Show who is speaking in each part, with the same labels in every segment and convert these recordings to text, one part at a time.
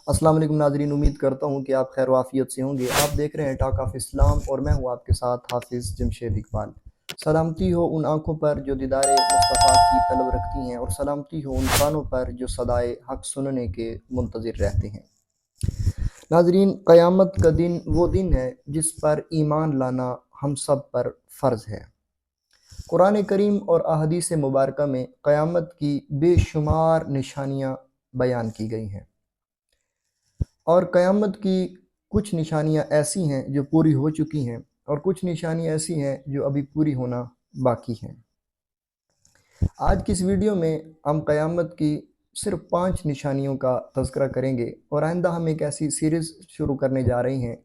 Speaker 1: अस्सलाम वालेकुम नाज़रीन, उम्मीद करता हूँ कि आप खैर वाफियत से होंगे। आप देख रहे हैं टॉक ऑफ इस्लाम और मैं हूँ आपके साथ हाफिज़ जमशेद इकबाल। सलामती हो उन आँखों पर जो दीदारे मुस्तफ़ा की तलब रखती हैं, और सलामती हो उन कानों पर जो सदाए हक़ सुनने के मुंतज़िर रहते हैं। नाज़रीन, क़यामत का दिन वो दिन है जिस पर ईमान लाना हम सब पर फ़र्ज़ है। कुरान करीम और अहादीस मुबारका में क़यामत की बेशुमार निशानियाँ बयान की गई हैं, और क़यामत की कुछ निशानियाँ ऐसी हैं जो पूरी हो चुकी हैं, और कुछ निशानियाँ ऐसी हैं जो अभी पूरी होना बाकी हैं। आज की इस वीडियो में हम क़यामत की सिर्फ 5 निशानियों का तज़किरा करेंगे, और आइंदा हम एक ऐसी सीरीज़ शुरू करने जा रहे हैं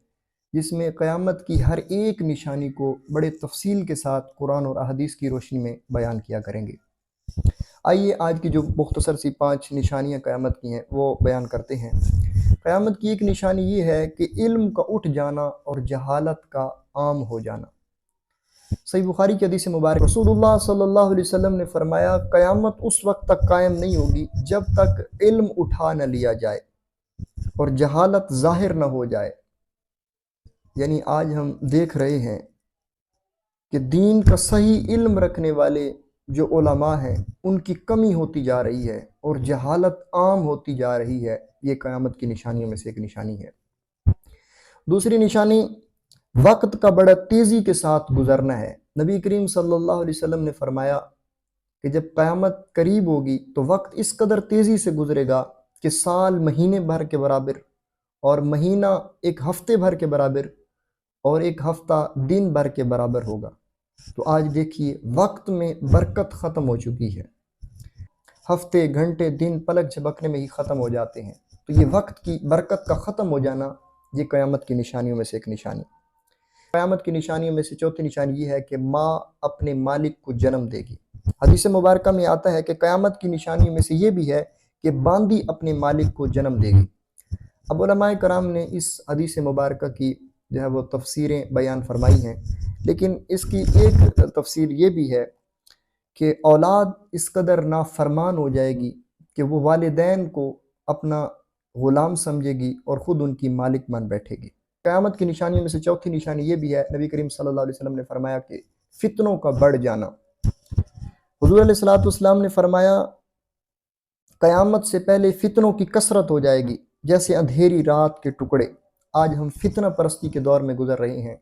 Speaker 1: जिसमें क़यामत की हर एक निशानी को बड़े तफसील के साथ कुरान और अहादीस की रोशनी में बयान किया करेंगे। आइए आज की जो मुख्तसर सी 5 निशानियाँ क़यामत की हैं वो बयान करते हैं। क़यामत की एक निशानी ये है कि इल्म का उठ जाना और जहालत का आम हो जाना। सही बुखारी की हदीस मुबारक रसूलुल्लाह सल्लल्लाहु अलैहि वसल्लम ने फरमाया, क़यामत उस वक्त तक कायम नहीं होगी जब तक इल्म उठा न लिया जाए और जहालत ज़ाहिर न हो जाए। यानी आज हम देख रहे हैं कि दीन का सही इल्म रखने वाले जो उलमा हैं उनकी कमी होती जा रही है और जहालत आम होती जा रही है। ये क़यामत की निशानियों में से एक निशानी है। दूसरी निशानी, वक्त का बड़ा तेज़ी के साथ गुजरना है। नबी करीम सल्लल्लाहु अलैहि वसल्लम ने फरमाया कि जब क़यामत करीब होगी तो वक्त इस कदर तेज़ी से गुजरेगा कि साल महीने भर के बराबर, और महीना एक हफ्ते भर के बराबर, और एक हफ्ता दिन भर के बराबर होगा। तो आज देखिए, वक्त में बरकत ख़त्म हो चुकी है। हफ्ते, घंटे, दिन पलक झपकने में ही ख़त्म हो जाते हैं। तो ये वक्त की बरकत का ख़त्म हो जाना, ये क़यामत की निशानियों में से एक निशानी। क़यामत की निशानियों में से चौथी निशानी ये है कि माँ अपने मालिक को जन्म देगी। हदीस मुबारक में आता है कि क़यामत की निशानियों में से ये भी है कि बांदी अपने मालिक को जन्म देगी। अब उलमाए कराम ने इस हदीस मुबारक की जो है वो तफसीरें बयान फरमाई हैं, लेकिन इसकी एक तफसीर ये भी है कि औलाद इस कदर नाफरमान हो जाएगी कि वो वालिदैन को अपना ग़ुलाम समझेगी और ख़ुद उनकी मालिक बन बैठेगी। क़यामत की निशानियों में से चौथी निशानी ये भी है, नबी करीम सल्लल्लाहु अलैहि वसल्लम ने फरमाया कि फ़ितनों का बढ़ जाना। हुज़ूर अलैहिस्सलातु वस्सलाम ने फरमाया, क़यामत से पहले फ़ितनों की कसरत हो जाएगी जैसे अंधेरी रात के टुकड़े। आज हम फितना परस्ती के दौर में गुजर रहे हैं।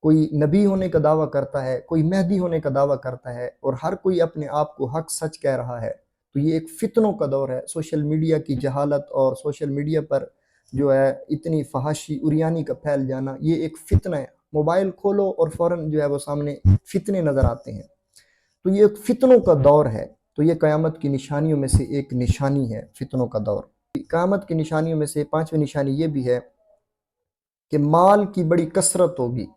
Speaker 1: कोई नबी होने का दावा करता है, कोई मेहदी होने का दावा करता है, और हर कोई अपने आप को हक सच कह रहा है। तो ये एक फ़ितनों का दौर है। सोशल मीडिया की जहालत और सोशल मीडिया पर जो है इतनी फहाशी उरियानी का फैल जाना, ये एक फ़ितना है। मोबाइल खोलो और फ़ौरन जो है वो सामने फ़ितने नज़र आते हैं। तो ये एक फ़ितनों का दौर है। तो ये क़यामत की निशानियों में से एक निशानी है, फ़ितनों का दौर। क़यामत की निशानियों में से पाँचवीं निशानी ये भी है कि माल की बड़ी कसरत होगी।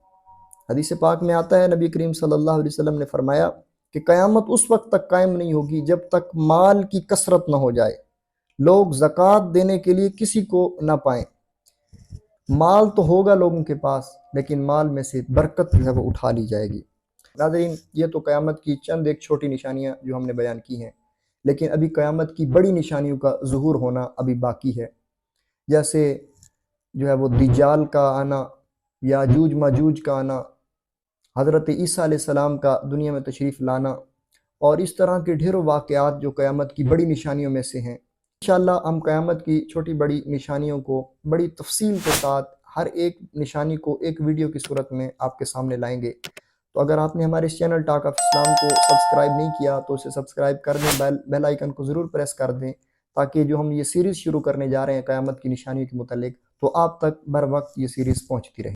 Speaker 1: हदीस पाक में आता है, नबी करीम सल्लल्लाहु अलैहि वसल्लम ने फरमाया कि क़यामत उस वक्त तक कायम नहीं होगी जब तक माल की कसरत न हो जाए, लोग ज़कात देने के लिए किसी को ना पाएँ। माल तो होगा लोगों के पास, लेकिन माल में से बरकत जो है वो उठा ली जाएगी। नाज़रीन, ये तो क़यामत की चंद एक छोटी निशानियाँ जो हमने बयान की हैं, लेकिन अभी क़यामत की बड़ी निशानियों का ज़ुहूर होना अभी बाकी है। जैसे जो है वो दज्जाल का आना, याजूज माजूज का आना, हज़रत ईसा अलैहिस्सलाम का दुनिया में तशरीफ़ लाना, और इस तरह के ढेरों वाक़यात जो क़यामत की बड़ी निशानियों में से हैं। इंशाअल्लाह हम क़यामत की छोटी बड़ी निशानियों को बड़ी तफसील के साथ हर एक निशानी को एक वीडियो की सूरत में आपके सामने लाएंगे। तो अगर आपने हमारे इस चैनल टॉक ऑफ इस्लाम को सब्सक्राइब नहीं किया तो उसे सब्सक्राइब कर दें, बेल आइकन को ज़रूर प्रेस कर दें, ताकि जो हम ये सीरीज़ शुरू करने जा रहे हैं क़यामत की निशानियों के मुतालिक, तो आप तक बर वक्त ये सीरीज़ पहुँचती रहे।